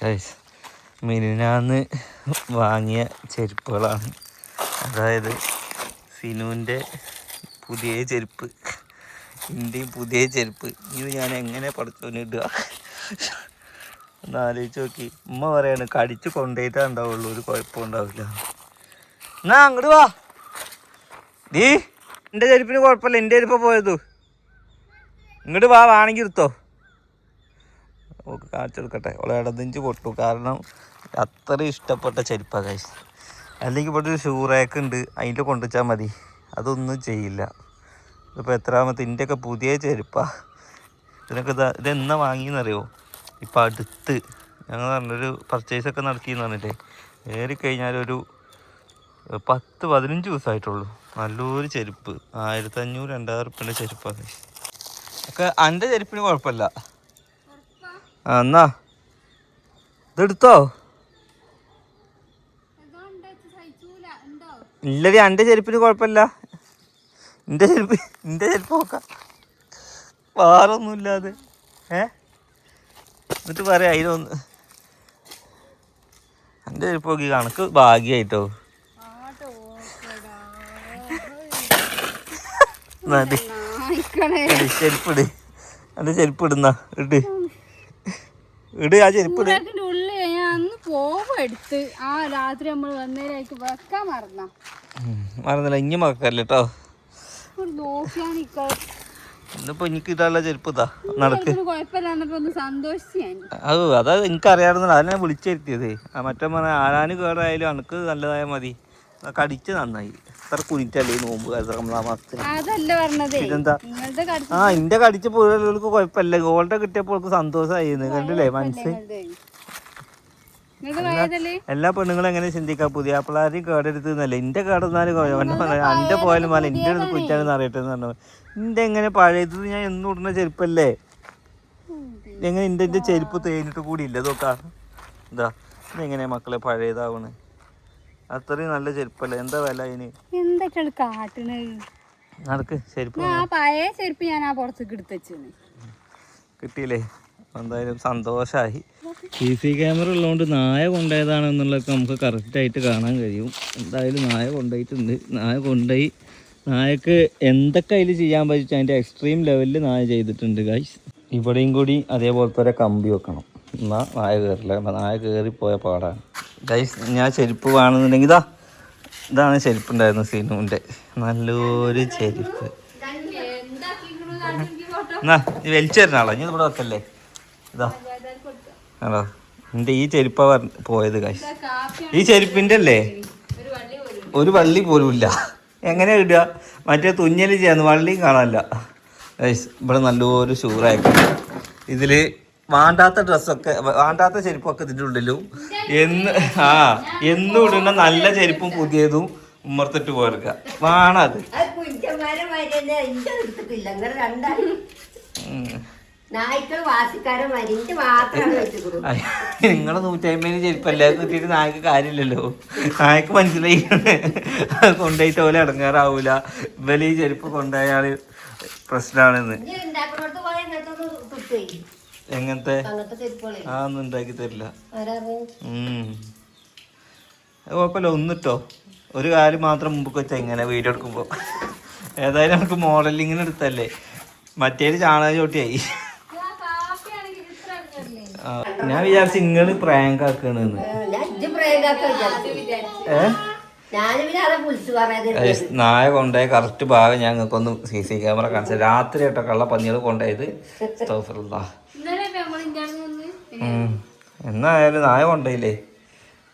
Guys മിനിഞ്ഞാന്ന് വാങ്ങിയ ചെരുപ്പുകളാണ്. അതായത് സിനുവിൻ്റെ പുതിയ ചെരുപ്പ്, എൻ്റെയും പുതിയ ചെരുപ്പ്. ഇത് ഞാൻ എങ്ങനെ പഠിച്ചോന്നിടുക ഒന്ന് ആലോചിച്ച് നോക്കി. ഉമ്മ പറയാണ് കടിച്ച് കൊണ്ടുപോയിട്ടേ ഉണ്ടാവുള്ളൂ, ഒരു കുഴപ്പം ഉണ്ടാവില്ല. എന്നാ അങ്ങോട്ട് വാ ഡീ, എൻ്റെ ചെരുപ്പിന് കുഴപ്പമില്ല, എൻ്റെ ചെരുപ്പ പോയത്. ഇങ്ങോട്ട് വാ, വേണമെങ്കിൽ എടുത്തോ. ഓക്കെ കാണിച്ചെടുക്കട്ടെ. ഓളെ ഇടതിഞ്ച് പൊട്ടു, കാരണം അത്രയും ഇഷ്ടപ്പെട്ട ചെരുപ്പാണ് ഗൈസ്. അല്ലെങ്കിൽ ഇവിടെ ഒരു ഷൂ റാക്ക് ഉണ്ട്, അതിൻ്റെ കൊണ്ടുവച്ചാൽ മതി, അതൊന്നും ചെയ്യില്ല. ഇതിപ്പോൾ എത്രാമത്തെ ഇതിൻ്റെയൊക്കെ പുതിയ ചെരുപ്പാണ്. ഇതിനൊക്കെ ഇതെന്നാ വാങ്ങിയെന്നറിയോ? ഇപ്പം അടുത്ത് ഞങ്ങൾ പറഞ്ഞൊരു പർച്ചേസൊക്കെ നടത്തിയെന്ന് പറഞ്ഞില്ലേ, ഏറിക്കഴിഞ്ഞാലൊരു 10-15 ദിവസമായിട്ടുള്ളൂ. നല്ലൊരു ചെരുപ്പ് 1500-2000 റുപ്യൻ്റെ ചെരുപ്പാണ് ഒക്കെ. എൻ്റെ ചെരുപ്പിന് കുഴപ്പമില്ല. ആ എന്നാ ഇതെടുത്തോ. ഇല്ലടി, എൻ്റെ ചെരുപ്പിന് കുഴപ്പമില്ല. എൻ്റെ ചെരുപ്പ് നോക്കാം, വേറൊന്നുമില്ലാതെ. എന്നിട്ട് പറയാം അതിനൊന്ന് എൻ്റെ ചെരുപ്പ് നോക്കി, കണക്ക് ഭാഗ്യമായിട്ടോ. ചെരുപ്പിട്, എൻ്റെ ചെരുപ്പ് ഇടുന്ന ഇട് ഇട്, ആ ചെരുപ്പ് ഇട്. മറന്നില്ല, ഇനി മറക്കല്ല കേട്ടോ. ഇന്നിപ്പോ എനിക്ക് ഇടാനുള്ള ചെരുപ്പ് ഇതാ, നടക്ക്. അതാ എനിക്കറിയാവുന്ന, അതിനെ വിളിച്ചിരുത്തിയത്. മറ്റേ പറഞ്ഞ ആരാന് കേടായാലും അനക്ക് നല്ലതായ മതി, കടിച്ച് നന്നായി. അത്ര കുനിറ്റല്ലേ ഈ നോമ്പ് മാസത്തിന്. പിന്നെന്താ, ആ ഇന്റെ കടിച്ച പുഴകൾക്ക് കുഴപ്പമില്ല, ഗോൾഡ് കിട്ടിയപ്പോൾ സന്തോഷമായി. കണ്ടില്ലേ മനസ്സ്. എല്ലാ പെണ്ണുങ്ങളും എങ്ങനെ ചിന്തിക്കാം, പുതിയ പിള്ളേരെയും കേടെടുത്തുന്നല്ലേ. എന്റെ കേടെന്നാലും എന്റെ പോയാലും പോലെ എന്റെ അടുത്ത് കുറ്റാണെന്ന് അറിയട്ടെന്ന് പറഞ്ഞു. എന്റെ എങ്ങനെ പഴയത്, ഞാൻ എന്നും ഇടുന്ന ചെരുപ്പല്ലേ, എങ്ങനെ എന്റെ ചെരുപ്പ് തേഞ്ഞിട്ട് കൂടി ഇല്ല. ഇതൊക്കെ എന്താ ഇതെങ്ങനെയാ മക്കളെ പഴയതാവണ്? അത്രയും നല്ല ചെരുപ്പല്ലേ, എന്താ വില അതിന്? നടക്ക്, ചെരുപ്പ് കിട്ടിയില്ലേ? എന്തായാലും സന്തോഷമായി. CC ക്യാമറ ഉള്ളതുകൊണ്ട് നായ കൊണ്ടുപോയതാണെന്നുള്ളതൊക്കെ നമുക്ക് കറക്റ്റായിട്ട് കാണാൻ കഴിയും. എന്തായാലും നായ കൊണ്ടുപോയിട്ടുണ്ട്. നായ കൊണ്ടുപോയി, നായക്ക് എന്തൊക്കെ അതിൽ ചെയ്യാൻ പറ്റും അതിൻ്റെ എക്സ്ട്രീം ലെവലിൽ നായ ചെയ്തിട്ടുണ്ട് ഗൈസ്. ഇവിടെയും കൂടി അതേപോലത്തെ ഒരു കമ്പി വെക്കണം, എന്നാൽ നായ കയറില്ല. നായ കയറിപ്പോയ പാടാണ് ഗൈസ്. ഞാൻ ചെരുപ്പ് വേണമെന്നുണ്ടെങ്കിൽ ഇതാണ് ചെരുപ്പുണ്ടായിരുന്നു സിനുവിൻ്റെ, നല്ലൊരു ചെരുപ്പ്. എന്നാ വലിച്ചു തരുന്നാളോ, ഇനി ഇവിടെ വെക്കല്ലേ. ഇതാ ആണോ എൻ്റെ ഈ ചെരുപ്പാ പോയത് ഗൈസ്. ഈ ചെരുപ്പിൻ്റെ അല്ലേ ഒരു വള്ളി പോലും ഇല്ല. എങ്ങനെ ഇടുക? മറ്റേ തുന്നൽ ചെയ്യാന്ന് വള്ളിയും കാണാനില്ല ഗൈസ്. ഇവിടെ നല്ലൊരു ഷൂറായിരിക്കും. ഇതിൽ വേണ്ടാത്ത ഡ്രസ്സൊക്കെ, വേണ്ടാത്ത ചെരുപ്പൊക്കെ ഇതിൻ്റെ ഉള്ളിലും എന്നും ഇടുന്ന നല്ല ചെരുപ്പും പുതിയതും ഉമ്മർത്തിട്ട് പോയെടുക്കുക വേണം. അത് നിങ്ങളെ 150 ചെരുപ്പല്ലേ കിട്ടിയിട്ട് നായ്ക്ക് കാര്യമില്ലല്ലോ. നായ്ക്ക് മനസ്സിലായി കൊണ്ടുപോയിട്ട് പോലെ ഇടങ്ങാറാവൂല, ഇവല് ഈ ചെരുപ്പ് കൊണ്ടുപോയാല് പ്രശ്നമാണെന്ന്. എങ്ങനത്തെ ഒന്നും ഉണ്ടാക്കി തരില്ല. കുഴപ്പമില്ല, ഒന്നിട്ടോ ഒരു കാര്യം മാത്രം മുമ്പ് വെച്ചാൽ ഇങ്ങനെ വീഡിയോ എടുക്കുമ്പോൾ. ഏതായാലും നമുക്ക് മോഡലിങ്ങിന് എടുത്തല്ലേ, മറ്റേത് ചാണക ചോട്ടിയായി. ഞാൻ വിചാരിച്ചു ഇങ്ങള് പ്രാങ്ക് ആക്കണെന്ന്. നായ കൊണ്ടുപോയ കറക്റ്റ് ഭാഗം ഞങ്ങൾക്കൊന്ന് CC ക്യാമറ കാണിച്ചു. രാത്രി കേട്ടോ കള്ള പന്നികൾ കൊണ്ടുപോയത്. എന്നായാലും നായ കൊണ്ടുപോയില്ലേ.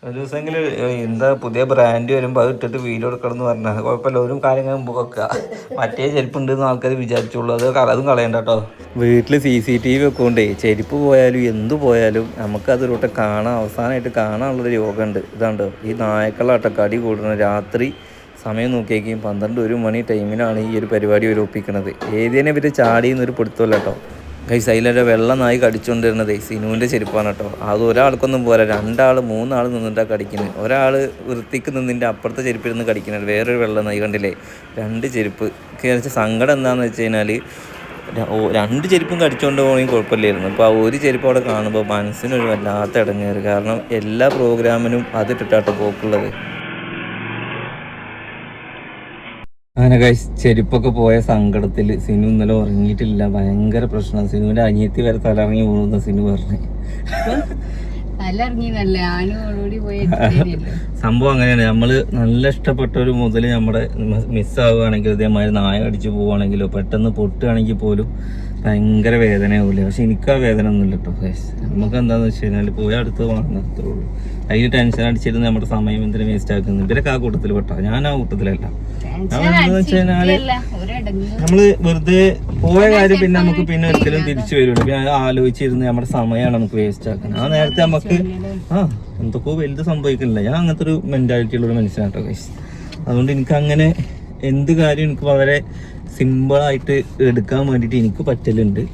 ഒരു ദിവസമെങ്കിലും എന്താ പുതിയ ബ്രാൻഡ് വരുമ്പോൾ അത് ഇട്ടിട്ട് വീഡിയോ എടുക്കണം എന്ന് പറഞ്ഞാൽ കുഴപ്പമില്ല. ഒരു കാര്യങ്ങൾ മുമ്പ് വെക്കുക. മറ്റേ ചെരുപ്പുണ്ടെന്ന് ആൾക്കാർ വിചാരിച്ചുള്ളൂ, അതും കളയണ്ട കേട്ടോ. വീട്ടിൽ CCTV ഒക്കെ കൊണ്ടേ ചെരുപ്പ് പോയാലും എന്തു പോയാലും നമുക്കതിലൂടെ കാണാൻ, അവസാനമായിട്ട് കാണാനുള്ളൊരു യോഗമുണ്ട്. ഇതാണ്ടോ ഈ നായക്കളാട്ടോ കടി കൂടുന്നത്. രാത്രി സമയം നോക്കിയേക്കും 12-1 മണി ടൈമിലാണ് ഈ ഒരു പരിപാടി ഒരു ഒപ്പിക്കുന്നത്. ഏതിനെ ഇവർ ചാടിയെന്നൊരു പിടുത്തമല്ല കേട്ടോ ഗൈസ്. അതിലൊരു വെള്ള നായി കടിച്ചുകൊണ്ടിരുന്നത് സിനുവിൻ്റെ ചെരുപ്പാണ് കേട്ടോ. അത് ഒരാൾക്കൊന്നും പോരാ, 2 3 നിന്നിട്ടാണ് കടിക്കുന്നത്. ഒരാൾ വൃത്തിക്ക് നിന്നിൻ്റെ അപ്പുറത്തെ ചെരുപ്പിൽ കടിക്കുന്നത് വേറൊരു വെള്ള നായി. കണ്ടില്ലേ, 2 ചെരുപ്പ്. കഴിച്ച സങ്കടം എന്താണെന്ന് വെച്ച് കഴിഞ്ഞാൽ രണ്ട് ചെരുപ്പും കടിച്ചുകൊണ്ട് പോകണമെങ്കിൽ കുഴപ്പമില്ലായിരുന്നു. അപ്പോൾ ആ ഒരു ചെരുപ്പ് അവിടെ കാണുമ്പോൾ മനസ്സിനൊരു വല്ലാത്ത ഇടങ്ങേറ്. കാരണം എല്ലാ പ്രോഗ്രാമിനും അതിട്ടിട്ടാട്ടോ പോക്കുള്ളത്. അങ്ങനെ ഗൈസ് ചെരുപ്പൊക്കെ പോയ സങ്കടത്തിൽ സിനു ഇന്നലെ ഉറങ്ങിയിട്ടില്ല. ഭയങ്കര പ്രശ്നം. സിനുവിൻ്റെ അനിയത്തി വരെ തലറങ്ങി പോകുന്ന സിനു പറഞ്ഞു. സംഭവം അങ്ങനെയാണ്. നമ്മള് നല്ല ഇഷ്ടപ്പെട്ട ഒരു മുതല് നമ്മുടെ മിസ്സാവുകയാണെങ്കിൽ, ഇതേമാതിരി നായ അടിച്ചു പോവുകയാണെങ്കിലോ പെട്ടെന്ന് പൊട്ടുകയാണെങ്കിൽ പോലും ഭയങ്കര വേദനയാവില്ല. പക്ഷെ എനിക്ക് ആ വേദന ഒന്നുമില്ല കേട്ടോ. നമുക്ക് എന്താന്ന് വെച്ച് കഴിഞ്ഞാൽ പോയി അടുത്ത് വാങ്ങത്തേ ഉള്ളൂ. അതിന് ടെൻഷൻ അടിച്ചിരുന്ന് നമ്മുടെ സമയം എന്തിനു വേസ്റ്റ് ആക്കുന്നു. ഇവരൊക്കെ ആ കൂട്ടത്തിൽ പെട്ടാ, ഞാൻ ആ കൂട്ടത്തിലല്ല. എന്താന്ന് വെച്ച് കഴിഞ്ഞാല് നമ്മള് വെറുതെ പോയ കാര്യം പിന്നെ നമുക്ക് പിന്നെ ഒരിക്കലും തിരിച്ചു വരുള്ളൂ. പിന്നെ ആലോചിച്ചിരുന്ന് നമ്മുടെ സമയമാണ് നമുക്ക് വേസ്റ്റ് ആക്കുന്നത്. ആ നേരത്തെ നമുക്ക് എന്തൊക്കെയോ വലുത് സംഭവിക്കുന്നില്ല. ഞാൻ അങ്ങനത്തെ ഒരു മെന്റാലിറ്റി ഉള്ള ഒരു മനുഷ്യനാട്ടോ ഗൈസ്. അതുകൊണ്ട് എനിക്ക് അങ്ങനെ എന്ത് കാര്യം എനിക്ക് വളരെ സിമ്പിളായിട്ട് എടുക്കാൻ വേണ്ടിയിട്ട് എനിക്ക് പറ്റലുണ്ട്.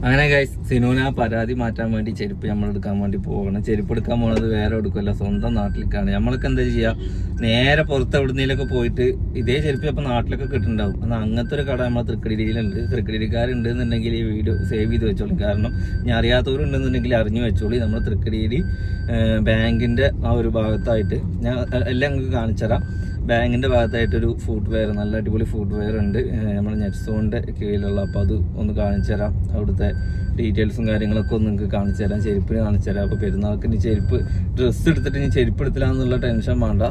അങ്ങനെ ഗൈസ് സിനുവിനെ ആ പരാതി മാറ്റാൻ വേണ്ടി ചെരുപ്പ് നമ്മൾ എടുക്കാൻ വേണ്ടി പോകണം. ചെരുപ്പ് എടുക്കാൻ പോകുന്നത് വേറെ എടുക്കുമല്ല, സ്വന്തം നാട്ടിലേക്കാണ്. നമ്മളൊക്കെ എന്താ ചെയ്യുക, നേരെ പുറത്ത് എവിടുന്നേലൊക്കെ പോയിട്ട് ഇതേ ചെരുപ്പ് ചിലപ്പോൾ നാട്ടിലൊക്കെ കിട്ടുന്നുണ്ടാവും. എന്നാൽ അങ്ങനത്തെ ഒരു കട നമ്മളെ തൃക്കടിയിലുണ്ട്. തൃക്കടിക്കാരുണ്ട് എന്നുണ്ടെങ്കിൽ ഈ വീഡിയോ സേവ് ചെയ്ത് വെച്ചോളൂ. കാരണം ഞാൻ അറിയാത്തവരുണ്ടെന്നുണ്ടെങ്കിൽ അറിഞ്ഞു വെച്ചോളൂ. നമ്മൾ തൃക്കടിയിൽ ബാങ്കിൻ്റെ ആ ഒരു ഭാഗത്തായിട്ട് ഞാൻ എല്ലാം നിങ്ങൾക്ക് കാണിച്ചു തരാം. ബാങ്കിൻ്റെ ഭാഗത്തായിട്ടൊരു ഫുഡ് വെയർ, നല്ല അടിപൊളി ഫുഡ് വെയർ ഉണ്ട് നമ്മുടെ നെറ്റ്സോണിൻ്റെ കീഴിലുള്ള. അപ്പോൾ അത് ഒന്ന് കാണിച്ചു തരാം. അവിടുത്തെ ഡീറ്റെയിൽസും കാര്യങ്ങളൊക്കെ ഒന്ന് നിങ്ങൾക്ക് കാണിച്ചു തരാം. ചെരുപ്പിന് കാണിച്ചു തരാം. അപ്പോൾ പെരുന്നാൾക്ക് ഇനി ചെരുപ്പ് ഡ്രസ്സ് എടുത്തിട്ട് ഇനി ചെരുപ്പ് എടുത്തില്ല എന്നുള്ള ടെൻഷൻ വേണ്ട.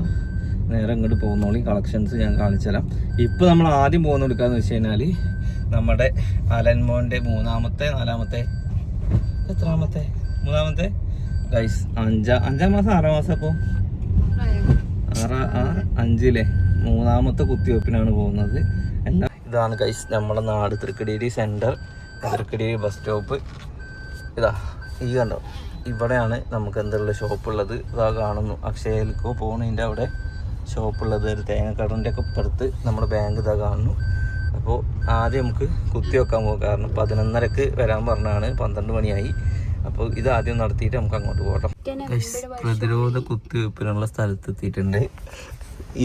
നേരെ ഇങ്ങോട്ട് പോകുന്നോളി. കളക്ഷൻസ് ഞാൻ കാണിച്ചു തരാം. ഇപ്പോൾ നമ്മൾ ആദ്യം പോകുന്ന എടുക്കാന്ന് വെച്ച് കഴിഞ്ഞാൽ നമ്മുടെ അലൻമോൻ്റെ മൂന്നാമത്തെ ഗൈസ് അഞ്ചാം മാസം 6 മാസം. അപ്പോൾ 5 മൂന്നാമത്തെ കുത്തിവെപ്പിനാണ് പോകുന്നത്. എല്ലാം ഇതാണ് ഗൈസ് നമ്മുടെ നാട് തൃക്കടിയേരി സെൻറ്റർ, തൃക്കടിയേരി ബസ് സ്റ്റോപ്പ്. ഇതാ ഈ കണ്ടോ, ഇവിടെയാണ് നമുക്ക് എന്തുള്ള ഷോപ്പുള്ളത്. ഇതാ കാണുന്നു, അക്ഷയയിലേക്കോ പോകുന്നതിൻ്റെ അവിടെ ഷോപ്പുള്ളത്. ഒരു തേങ്ങക്കടൻ്റെ ഒക്കെ ഇപ്പുറത്ത് നമ്മുടെ ബാങ്ക് ഇതാ കാണുന്നു. അപ്പോൾ ആദ്യം നമുക്ക് കുത്തിവെക്കാൻ പോകും. കാരണം 11:30 വരാൻ പറഞ്ഞാണ്, 12 മണിയായി. അപ്പോൾ ഇത് ആദ്യം നടത്തിയിട്ട് നമുക്ക് അങ്ങോട്ട് പോകണം. പ്രതിരോധ കുത്തിവെപ്പിനുള്ള സ്ഥലത്തെത്തിയിട്ടുണ്ട്.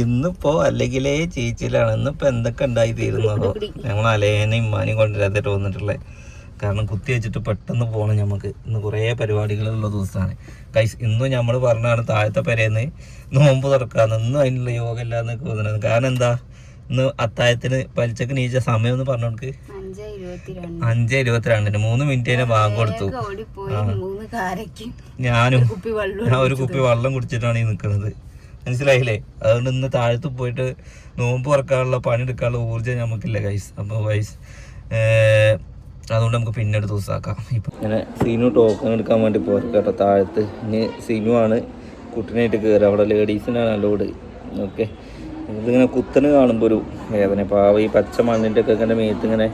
ഇന്നിപ്പോ അല്ലെങ്കിലേ ചേച്ചിയിലാണ്. ഇന്നിപ്പോൾ എന്തൊക്കെ ഉണ്ടായി തീരുന്നതോ. ഞങ്ങൾ അലേനെയും ഇമ്മാനെയും കൊണ്ടുവരാതെ തോന്നിട്ടുള്ളത്. കാരണം കുത്തി വെച്ചിട്ട് പെട്ടെന്ന് പോകണം നമുക്ക്. ഇന്ന് കുറേ പരിപാടികളുള്ള ദിവസമാണ് ഗൈസ്. ഇന്നും നമ്മൾ പറഞ്ഞാണ് താഴത്തെ പെരേന്ന് നോമ്പ് തുറക്കാന്ന്. ഇന്നും അതിനുള്ള യോഗ ഇല്ലാന്നൊക്കെ തോന്നുന്നത്. കാരണം എന്താ, ഇന്ന് അത്താഴത്തിന് പലിച്ചക്ക് നീച്ച സമയം എന്ന് പറഞ്ഞോൾക്ക് 5:22 3 മിനിറ്റ് ബാങ്ക് കൊടുത്തു. ഞാൻ ഒരു കുപ്പി വെള്ളം കുടിച്ചിട്ടാണ് ഈ നിൽക്കുന്നത്, മനസ്സിലായില്ലേ? അതുകൊണ്ട് ഇന്ന് താഴത്ത് പോയിട്ട് നോമ്പ് തുറക്കാനുള്ള പണിയെടുക്കാനുള്ള ഊർജ്ജം നമുക്കില്ല ഗൈസ്. അപ്പോൾ ഗൈസ് അതുകൊണ്ട് നമുക്ക് പിന്നെ ഒരു ദിവസമാക്കാം. ഇപ്പം ഇങ്ങനെ സീനു ടോക്കൺ എടുക്കാൻ വേണ്ടി പോയി കേട്ടോ താഴത്ത്. ഇനി സീനു ആണ് കുട്ടീനായിട്ട് കയറുക. അവിടെ ലേഡീസിനാണ് അലോഡ്. ഓക്കെ, ഇതിങ്ങനെ കുത്തന് കാണുമ്പോൾ ഒരു വേദന. പാവ ഈ പച്ച മണ്ണിൻ്റെ ഒക്കെ ഇങ്ങനെ മേത്ത് ഇങ്ങനെ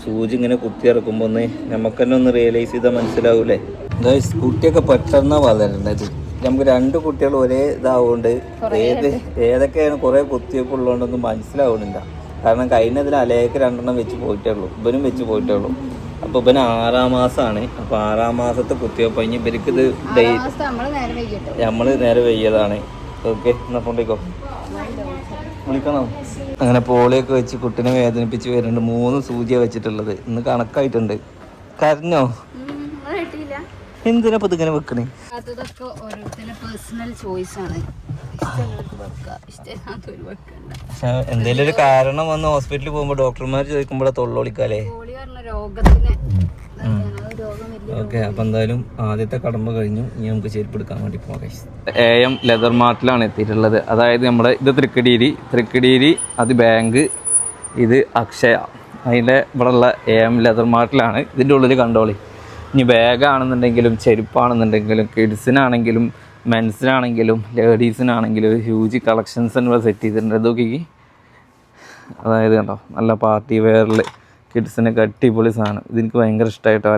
സൂചി ഇങ്ങനെ കുത്തി ഇറക്കുമ്പോൾ ഒന്ന് നമുക്ക് തന്നെ ഒന്ന് റിയലൈസ് ചെയ്താൽ മനസ്സിലാവൂലേ? ഗൈസ് കുട്ടിയൊക്കെ പെട്ടെന്ന് വളരുന്നത്. നമുക്ക് 2 കുട്ടികൾ ഒരേ ഇതാവുകൊണ്ട് ഏതൊക്കെയാണ് കുറേ കുത്തിവെപ്പ് ഉള്ളതുകൊണ്ടൊന്നും മനസ്സിലാവുന്നില്ല. കാരണം കഴിഞ്ഞതിൽ അലയൊക്കെ 2 വെച്ച് പോയിട്ടേ ഉള്ളൂ, ഇവനും വെച്ച് പോയിട്ടേ ഉള്ളൂ. അപ്പോൾ ഇവന് 6 മാസമാണ്. അപ്പോൾ 6 മാസത്തെ കുത്തിവെപ്പ് കഴിഞ്ഞ് ഇവർക്ക് ഇത് നമ്മൾ നേരെ വെയ്യതാണ്. ഓക്കെ, എന്നാൽ കൊണ്ടേക്കോ വിളിക്കണം. അങ്ങനെ പോളിയൊക്കെ വെച്ച് കുട്ടിനെ വേദനിപ്പിച്ച് വരുന്നുണ്ട്. 3 സൂചിയാണ് വെച്ചിട്ടുള്ളത്. ഇന്ന് കണക്കായിട്ടുണ്ട്. കരഞ്ഞോ? എന്തിനാ ഇപ്പൊ ഇതിങ്ങനെ വെക്കണേ? അതൊക്കെ ഓരോരുത്തരുടെ പേഴ്സണൽ ചോയ്സ് ആണ്. പക്ഷെ എന്തെങ്കിലും ഒരു കാരണം വന്ന് ഹോസ്പിറ്റലിൽ പോകുമ്പോ ഡോക്ടർമാർ ചോദിക്കുമ്പോഴേ തൊള്ളോളിക്കാലേ. ഓക്കെ, അപ്പൊ എന്തായാലും ആദ്യത്തെ കടമ്പ കഴിഞ്ഞു. ഇനി നമുക്ക് ചെരുപ്പ് എടുക്കാൻ വേണ്ടി പോകാം. AM ലെതർ മാർട്ടിലാണ് എത്തിയിട്ടുള്ളത്. അതായത് നമ്മുടെ ഇത് തൃക്കടിയേരി അത് ബാങ്ക്, ഇത് അക്ഷയ. അതിൻ്റെ ഇവിടെ ഉള്ള AM ലെതർ മാർട്ടിലാണ്. ഇതിൻ്റെ ഉള്ളിൽ കണ്ടോളി. ഇനി ബാഗാണെന്നുണ്ടെങ്കിലും ചെരുപ്പാണെന്നുണ്ടെങ്കിലും കിഡ്സിനാണെങ്കിലും മെൻസിനാണെങ്കിലും ലേഡീസിനാണെങ്കിലും ഹ്യൂജ് കളക്ഷൻസ് ഇവിടെ സെറ്റ് ചെയ്തിട്ടുണ്ട്. ഇതൊക്കെ അതായത് കണ്ടോ, നല്ല പാർട്ടി വെയറിൽ കിഡ്സിനൊക്കെ അടിപൊളി സാധനം. ഇതെനിക്ക് ഭയങ്കര ഇഷ്ടമായിട്ടോ.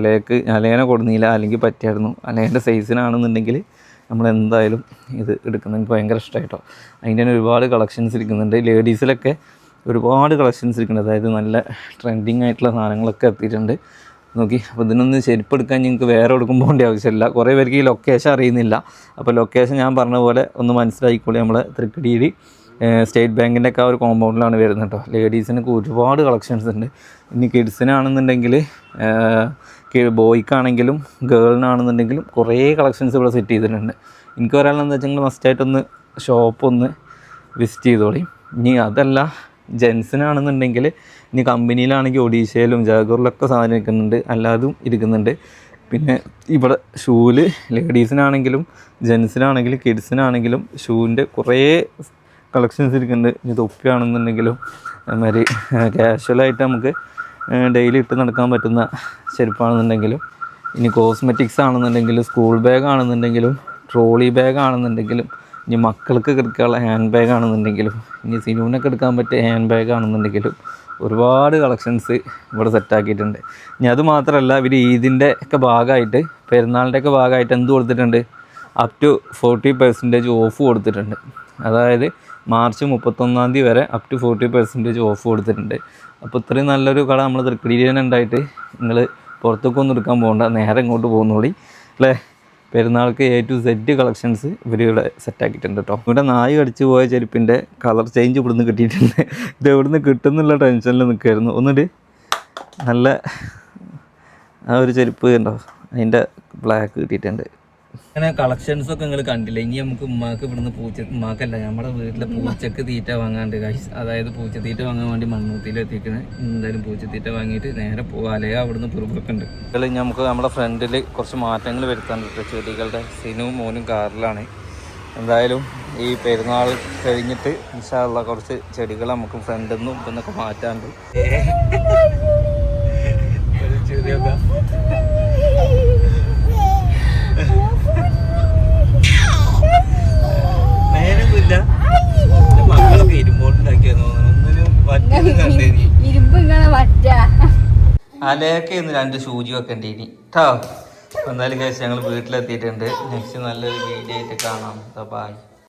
അലേനെ കൊടുന്നില്ല, അല്ലെങ്കിൽ പറ്റിയായിരുന്നു. അലേൻ്റെ സൈസിനാണെന്നുണ്ടെങ്കിൽ നമ്മൾ എന്തായാലും ഇത് എടുക്കുന്നത് എനിക്ക് ഭയങ്കര ഇഷ്ടമായിട്ടോ. അതിൻ്റെ തന്നെ ഒരുപാട് കളക്ഷൻസ് ഇരിക്കുന്നുണ്ട്. ലേഡീസിലൊക്കെ ഒരുപാട് കളക്ഷൻസ് ഇരിക്കുന്നുണ്ട്. അതായത് നല്ല ട്രെൻഡിങ് ആയിട്ടുള്ള സാധനങ്ങളൊക്കെ എത്തിയിട്ടുണ്ട്. നോക്കി. അപ്പോൾ ഇതിനൊന്ന് ചെരുപ്പ് എടുക്കാൻ നിങ്ങൾക്ക് വേറെ എടുക്കുമ്പോൾ പോകേണ്ട ആവശ്യമില്ല. കുറേ പേർക്ക് ഈ ലൊക്കേഷൻ അറിയുന്നില്ല. അപ്പോൾ ലൊക്കേഷൻ ഞാൻ പറഞ്ഞ പോലെ ഒന്ന് മനസ്സിലാക്കിക്കോളി. നമ്മളെ തൃക്കടിയേരി സ്റ്റേറ്റ് ബാങ്കിൻ്റെ ഒക്കെ ആ ഒരു കോമ്പൗണ്ടിലാണ് വരുന്നത് കേട്ടോ. ലേഡീസിനൊക്കെ ഒരുപാട് കളക്ഷൻസ് ഉണ്ട്. ഇനി കിഡ്സിനാണെന്നുണ്ടെങ്കിൽ ബോയ്ക്കാണെങ്കിലും ഗേളിനാണെന്നുണ്ടെങ്കിലും കുറേ കളക്ഷൻസ് ഇവിടെ സെറ്റ് ചെയ്തിട്ടുണ്ട്. എനിക്ക് പറയാനുള്ളത് എന്താ വെച്ചാൽ മസ്റ്റായിട്ടൊന്ന് ഷോപ്പൊന്ന് വിസിറ്റ് ചെയ്തോളി. ഇനി അതല്ല ജെൻസിനാണെന്നുണ്ടെങ്കിൽ ഇനി കമ്പനിയിലാണെങ്കിൽ ഒഡീഷയിലും ജാഗൂറിലൊക്കെ സാധനം ഇരിക്കുന്നുണ്ട്, അല്ലാതും ഇരിക്കുന്നുണ്ട്. പിന്നെ ഇവിടെ ഷൂവിൽ ലേഡീസിനാണെങ്കിലും ജെൻസിനാണെങ്കിലും കിഡ്സിനാണെങ്കിലും ഷൂവിൻ്റെ കുറേ കളക്ഷൻസ് ഇരിക്കുന്നുണ്ട്. ഇനി തൊപ്പിയാണെന്നുണ്ടെങ്കിലും അതുമാതിരി കാഷ്വലായിട്ട് നമുക്ക് ഡെയിലി ഇട്ട് നടക്കാൻ പറ്റുന്ന ചെരുപ്പാണെന്നുണ്ടെങ്കിലും, ഇനി കോസ്മെറ്റിക്സ് ആണെന്നുണ്ടെങ്കിലും, സ്കൂൾ ബാഗ് ആണെന്നുണ്ടെങ്കിലും, ട്രോളി ബാഗ് ആണെന്നുണ്ടെങ്കിലും, ഇനി മക്കൾക്ക് എടുക്കാനുള്ള ഹാൻഡ് ബാഗ് ആണെന്നുണ്ടെങ്കിലും, ഇനി സിനുവിനൊക്കെ എടുക്കാൻ പറ്റിയ ഹാൻഡ് ബാഗ് ആണെന്നുണ്ടെങ്കിലും ഒരുപാട് കളക്ഷൻസ് ഇവിടെ സെറ്റാക്കിയിട്ടുണ്ട്. ഇനി അത് മാത്രമല്ല, ഇവർ ഈദിൻ്റെ ഒക്കെ ഭാഗമായിട്ട് പെരുന്നാളിൻ്റെ ഒക്കെ ഭാഗമായിട്ട് എന്ത് കൊടുത്തിട്ടുണ്ട്, അപ് ടു 40% ഓഫ് കൊടുത്തിട്ടുണ്ട്. അതായത് മാർച്ച് 31 വരെ അപ് ടു 40% ഓഫ് കൊടുത്തിട്ടുണ്ട്. അപ്പോൾ ഇത്രയും നല്ലൊരു കട നമ്മൾ തൃക്കടിയിൽ ഉണ്ടായിട്ട് നിങ്ങൾ പുറത്തേക്കൊന്നും എടുക്കാൻ പോകണ്ട, നേരെ ഇങ്ങോട്ട് പോകുന്നോളി അല്ലേ. പെരുന്നാൾക്ക് A to Z കളക്ഷൻസ് ഇവർ ഇവിടെ സെറ്റാക്കിയിട്ടുണ്ട് കേട്ടോ. ഇവിടെ നായി കടിച്ചു പോയ ചെരുപ്പിൻ്റെ കളർ ചേഞ്ച് ഇവിടുന്ന് കിട്ടിയിട്ടുണ്ട്. ഇത് എവിടുന്ന് കിട്ടുന്നുള്ള ടെൻഷനിൽ നിൽക്കുമായിരുന്നു. ഒന്നിട്ട് നല്ല ആ ഒരു ചെരുപ്പ് ഉണ്ടോ, അതിൻ്റെ ബ്ലാക്ക് കിട്ടിയിട്ടുണ്ട്. അങ്ങനെ കളക്ഷൻസൊക്കെ നിങ്ങൾ കണ്ടില്ല. ഇനി നമുക്ക് ഉമ്മാക്ക് ഇവിടുന്ന് ഉമ്മാക്കല്ല നമ്മുടെ വീട്ടിലെ പൂച്ചക്ക് തീറ്റ വാങ്ങാണ്ട് കാശ്, അതായത് പൂച്ചത്തീറ്റ വാങ്ങാൻ വേണ്ടി മണ്ണൂത്തിയിൽ എത്തിക്കണേ. എന്തായാലും പൂച്ചത്തീറ്റ വാങ്ങിയിട്ട് നേരെ പോകാല്ലേ. അവിടുന്ന് പുറത്തൊക്കെ ഉണ്ട്. ഇതിൽ നമുക്ക് നമ്മുടെ ഫ്രണ്ടിൽ കുറച്ച് മാറ്റങ്ങൾ വരുത്താനുണ്ട്. ചെടികളുടെ സിനും മോനും കാറിലാണ്. എന്തായാലും ഈ പെരുന്നാൾ കഴിഞ്ഞിട്ട് ഇൻഷാ അല്ലാ കുറച്ച് ചെടികൾ നമുക്ക് ഫ്രണ്ടിൽ നിന്നും ഇതൊന്നൊക്കെ മാറ്റാണ്ട്. നേരൊന്നുമില്ല, മക്കളൊക്കെ ഇരുമ്പോണ്ടാക്കിയാന്ന് തോന്നുന്നു. അലയൊക്കെ ഇന്ന് 2 സൂചി വെക്കേണ്ടി ഇനി കേട്ടോ. എന്തായാലും കഴിച്ച് ഞങ്ങൾ വീട്ടിലെത്തിയിട്ടുണ്ട്. നെക്സ്റ്റ് നല്ലൊരു വീഡിയോ ആയിട്ട് കാണാം. ബൈ.